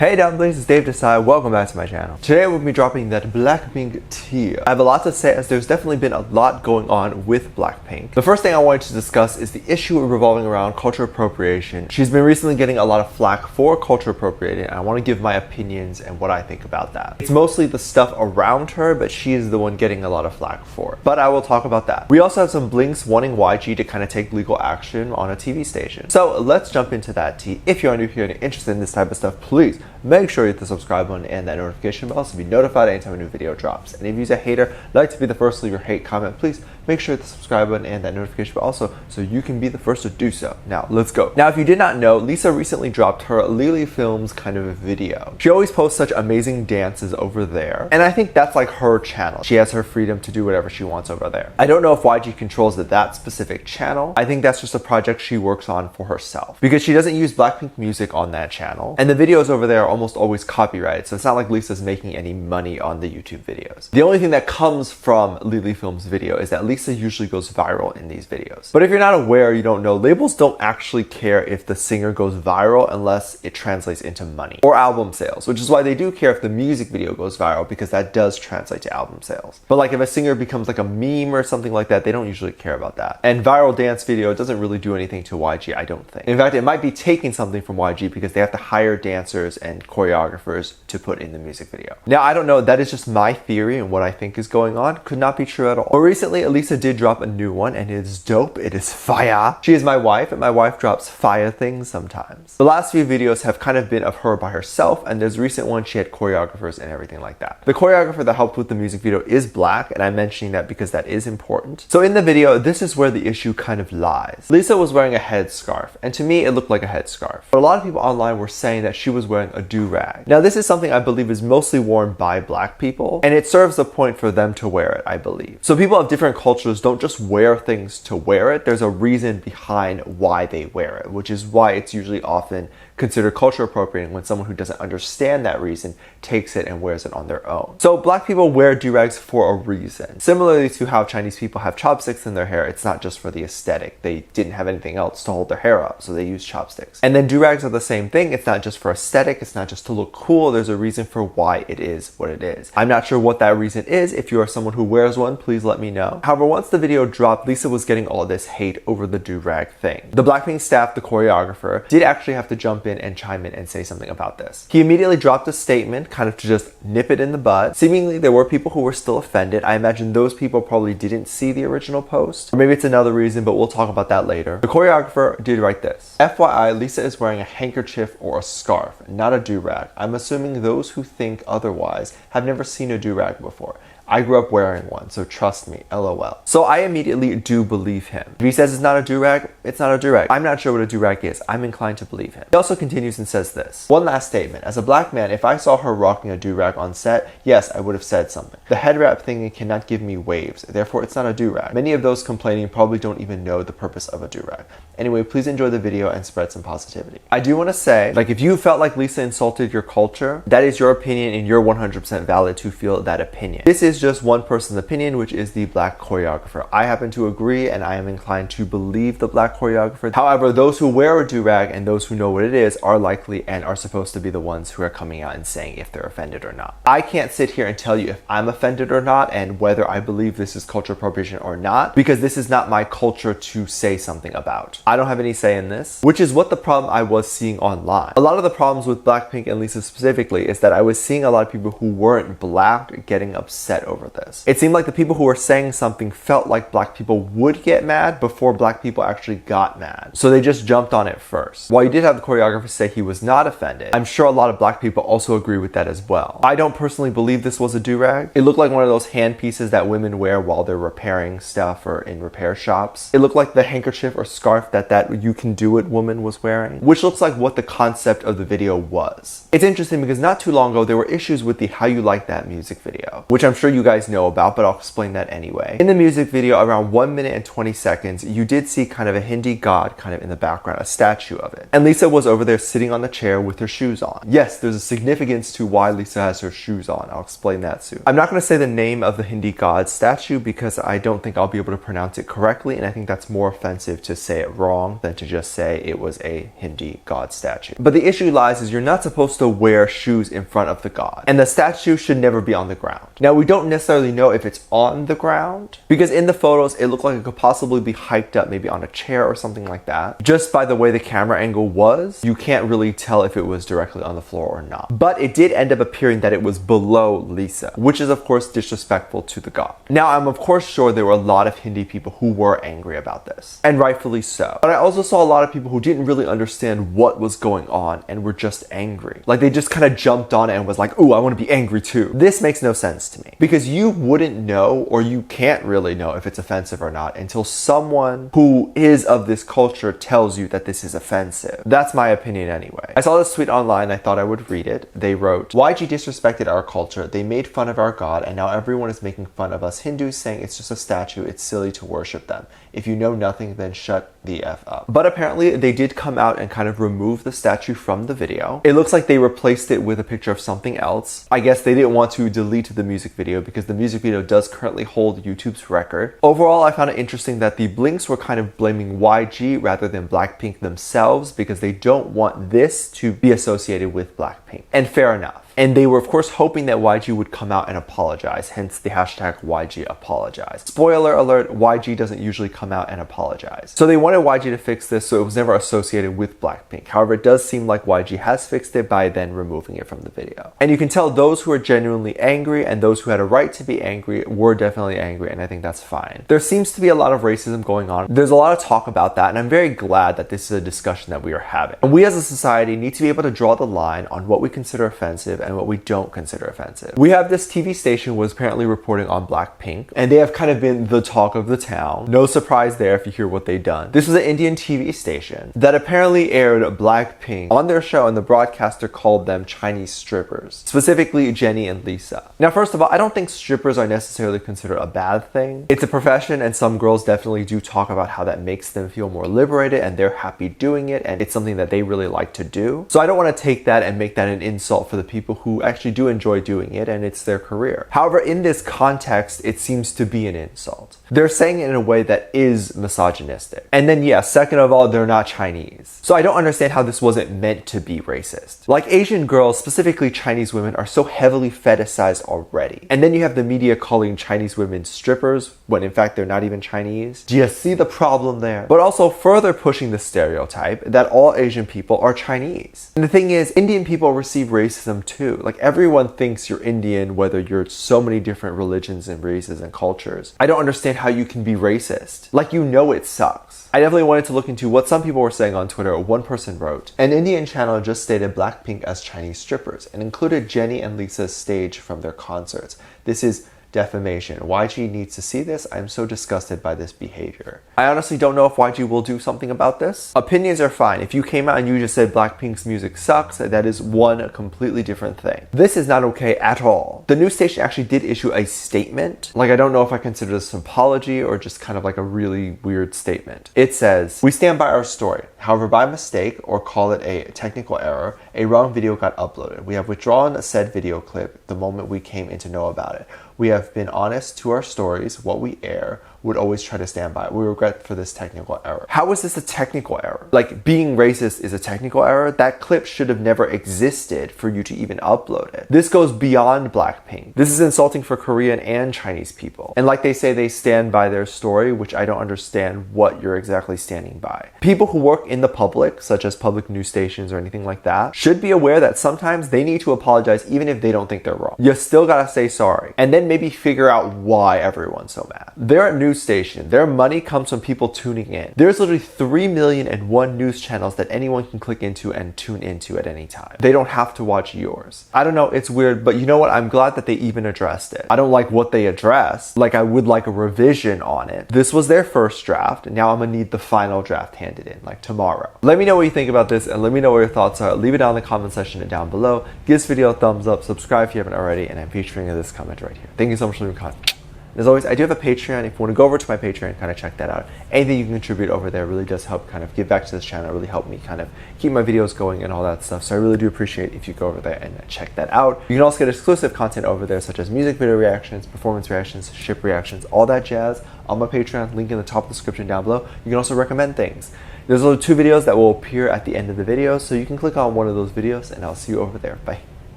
Hey dumplings, it's Dave Desai. Welcome back to my channel. Today we'll be dropping that BLackPink tea. I have a lot to say as there's definitely been a lot going on with BLackPink. The first thing I wanted to discuss is the issue revolving around culture appropriation. She's been recently getting a lot of flack for culture appropriating, and I want to give my opinions and what I think about that. It's mostly the stuff around her, but she is the one getting a lot of flack for it. But I will talk about that. We also have some blinks wanting YG to kind of take legal action on a TV station. So let's jump into that tea. If you're new here and interested in this type of stuff, please make sure you hit the subscribe button and that notification bell to be notified anytime a new video drops. And if you're a hater, like to be the first to leave your hate comment, please make sure you hit the subscribe button and that notification bell also so you can be the first to do so. Now, let's go. Now, if you did not know, Lisa recently dropped her Lily Films kind of a video. She always posts such amazing dances over there, and I think that's like her channel. She has her freedom to do whatever she wants over there. I don't know if YG controls that specific channel. I think that's just a project she works on for herself because she doesn't use BLackPink music on that channel, and the videos over there are almost always copyrighted, so it's not like Lisa's making any money on the YouTube videos. The only thing that comes from Lily Films' video is that Lisa usually goes viral in these videos. But if you're not aware, you don't know, labels don't actually care if the singer goes viral unless it translates into money or album sales, which is why they do care if the music video goes viral, because that does translate to album sales. But like if a singer becomes like a meme or something like that, they don't usually care about that. And viral dance video doesn't really do anything to YG, I don't think. In fact, it might be taking something from YG because they have to hire dancers and choreographers to put in the music video. Now, I don't know, that is just my theory and what I think is going on. Could not be true at all. But recently, Lisa did drop a new one, and it is dope. It is fire. She is my wife, and my wife drops fire things sometimes. The last few videos have kind of been of her by herself, and there's a recent one she had choreographers and everything like that. The choreographer that helped with the music video is Black, and I'm mentioning that because that is important. So in the video, this is where the issue kind of lies. Lisa was wearing a headscarf, and to me, it looked like a headscarf. But a lot of people online were saying that she was wearing a do-rag. Now, this is something I believe is mostly worn by Black people, and it serves the point for them to wear it, I believe. So people of different cultures don't just wear things to wear it. There's a reason behind why they wear it, which is why it's usually often considered culture appropriating when someone who doesn't understand that reason takes it and wears it on their own. So Black people wear do-rags for a reason. Similarly to how Chinese people have chopsticks in their hair, it's not just for the aesthetic. They didn't have anything else to hold their hair up, so they use chopsticks. And then do-rags are the same thing. It's not just for aesthetic, it's not just to look cool. There's a reason for why it is what it is. I'm not sure what that reason is. If you are someone who wears one, please let me know. However, once the video dropped, Lisa was getting all this hate over the do-rag thing. The BLackPink staff, the choreographer, did actually have to jump in and chime in and say something about this. He immediately dropped a statement, kind of to just nip it in the bud. Seemingly, there were people who were still offended. I imagine those people probably didn't see the original post, or maybe it's another reason, but we'll talk about that later. The choreographer did write this. FYI, Lisa is wearing a handkerchief or a scarf, not a do-rag. I'm assuming those who think otherwise have never seen a do-rag before. I grew up wearing one, so trust me, LOL. So I immediately do believe him. If he says it's not a do-rag, it's not a do-rag. I'm not sure what a do-rag is. I'm inclined to believe him. He also continues and says this. One last statement. As a Black man, if I saw her rocking a do-rag on set, yes, I would have said something. The head wrap thing cannot give me waves, therefore it's not a do-rag. Many of those complaining probably don't even know the purpose of a do-rag. Anyway, please enjoy the video and spread some positivity. I do want to say, like, if you felt like Lisa insulted your culture, that is your opinion and you're 100% valid to feel that opinion. This is just one person's opinion, which is the Black choreographer. I happen to agree, and I am inclined to believe the Black choreographer. However, those who wear a do-rag and those who know what it is are likely and are supposed to be the ones who are coming out and saying if they're offended or not. I can't sit here and tell you if I'm offended or not and whether I believe this is culture appropriation or not, because this is not my culture to say something about. I don't have any say in this, which is what the problem I was seeing online. A lot of the problems with BLackPink and Lisa specifically is that I was seeing a lot of people who weren't Black getting upset over this. It seemed like the people who were saying something felt like Black people would get mad before Black people actually got mad. So they just jumped on it first. While you did have the choreographer say he was not offended, I'm sure a lot of Black people also agree with that as well. I don't personally believe this was a do-rag. It looked like one of those hand pieces that women wear while they're repairing stuff or in repair shops. It looked like the handkerchief or scarf that you can do it woman was wearing, which looks like what the concept of the video was. It's interesting because not too long ago there were issues with the How You Like That music video, which I'm sure you guys know about, but I'll explain that anyway. In the music video, around 1 minute and 20 seconds, you did see kind of a Hindi god kind of in the background, a statue of it. And Lisa was over there sitting on the chair with her shoes on. Yes, there's a significance to why Lisa has her shoes on. I'll explain that soon. I'm not going to say the name of the Hindi god statue because I don't think I'll be able to pronounce it correctly, and I think that's more offensive to say it wrong than to just say it was a Hindi god statue. But the issue lies is you're not supposed to wear shoes in front of the god, and the statue should never be on the ground. Now, we don't necessarily know if it's on the ground because in the photos it looked like it could possibly be hiked up maybe on a chair or something like that. Just by the way the camera angle was, you can't really tell if it was directly on the floor or not. But it did end up appearing that it was below Lisa, which is of course disrespectful to the god. Now, I'm of course sure there were a lot of Hindi people who were angry about this, and rightfully so. But I also saw a lot of people who didn't really understand what was going on and were just angry. Like they just kind of jumped on it and was like, ooh, I want to be angry too. This makes no sense to me because you wouldn't know, or you can't really know if it's offensive or not until someone who is of this culture tells you that this is offensive. That's my opinion anyway. I saw this tweet online, I thought I would read it. They wrote, YG disrespected our culture, they made fun of our god, and now everyone is making fun of us Hindus, saying it's just a statue, it's silly to worship them. If you know nothing, then shut the F up. But apparently they did come out and kind of remove the statue from the video. It looks like they replaced it with a picture of something else. I guess they didn't want to delete the music video because the music video does currently hold YouTube's record. Overall, I found it interesting that the Blinks were kind of blaming YG rather than Blackpink themselves because they don't want this to be associated with Blackpink. And fair enough. And they were of course hoping that YG would come out and apologize, hence the hashtag YG apologize. Spoiler alert, YG doesn't usually come out and apologize. So they wanted YG to fix this so it was never associated with Blackpink. However, it does seem like YG has fixed it by then removing it from the video. And you can tell those who are genuinely angry and those who had a right to be angry were definitely angry, and I think that's fine. There seems to be a lot of racism going on. There's a lot of talk about that, and I'm very glad that this is a discussion that we are having. And we as a society need to be able to draw the line on what we consider offensive and what we don't consider offensive. We have this TV station was apparently reporting on Blackpink, and they have kind of been the talk of the town. No surprise there if you hear what they've done. This was an Indian TV station that apparently aired Blackpink on their show, and the broadcaster called them Chinese strippers, specifically Jennie and Lisa. Now, first of all, I don't think strippers are necessarily considered a bad thing. It's a profession, and some girls definitely do talk about how that makes them feel more liberated and they're happy doing it, and it's something that they really like to do. So I don't want to take that and make that an insult for the people who actually do enjoy doing it and it's their career. However, in this context, it seems to be an insult. They're saying it in a way that is misogynistic. And then yeah, second of all, they're not Chinese. So I don't understand how this wasn't meant to be racist. Like, Asian girls, specifically Chinese women, are so heavily fetishized already. And then you have the media calling Chinese women strippers when in fact they're not even Chinese. Do you see the problem there? But also further pushing the stereotype that all Asian people are Chinese. And the thing is, Indian people receive racism too. Like, everyone thinks you're Indian, whether you're so many different religions and races and cultures. I don't understand how you can be racist. Like, you know it sucks. I definitely wanted to look into what some people were saying on Twitter. One person wrote, an Indian channel just stated Blackpink as Chinese strippers and included Jennie and Lisa's stage from their concerts. This is defamation. YG needs to see this. I'm so disgusted by this behavior. I honestly don't know if YG will do something about this. Opinions are fine. If you came out and you just said Blackpink's music sucks, that is one completely different thing. This is not okay at all. The news station actually did issue a statement. Like, I don't know if I consider this an apology or just kind of like a really weird statement. It says, we stand by our story. However, by mistake, or call it a technical error, a wrong video got uploaded. We have withdrawn said video clip the moment we came in to know about it. We have been honest to our stories, what we air, would always try to stand by. We regret for this technical error. How is this a technical error? Like, being racist is a technical error? That clip should have never existed for you to even upload it. This goes beyond Blackpink. This is insulting for Korean and Chinese people. And like they say, they stand by their story, which I don't understand what you're exactly standing by. People who work in the public, such as public news stations or anything like that, should be aware that sometimes they need to apologize even if they don't think they're wrong. You still gotta say sorry. And then maybe figure out why everyone's so mad. There are news news station. Their money comes from people tuning in. There's literally 3,000,001 news channels that anyone can click into and tune into at any time. They don't have to watch yours. I don't know, it's weird, but you know what? I'm glad that they even addressed it. I don't like what they addressed. Like, I would like a revision on it. This was their first draft, and now I'm gonna need the final draft handed in, like tomorrow. Let me know what you think about this, and let me know what your thoughts are. Leave it down in the comment section and down below. Give this video a thumbs up, subscribe if you haven't already, and I'm featuring this comment right here. Thank you so much for leaving a comment. As always, I do have a Patreon. If you want to go over to my Patreon and kind of check that out, anything you can contribute over there really does help kind of give back to this channel, really help me kind of keep my videos going and all that stuff. So I really do appreciate if you go over there and check that out. You can also get exclusive content over there, such as music video reactions, performance reactions, ship reactions, all that jazz on my Patreon. Link in the top of the description down below. You can also recommend things. There's only 2 videos that will appear at the end of the video, so you can click on one of those videos, and I'll see you over there. Bye.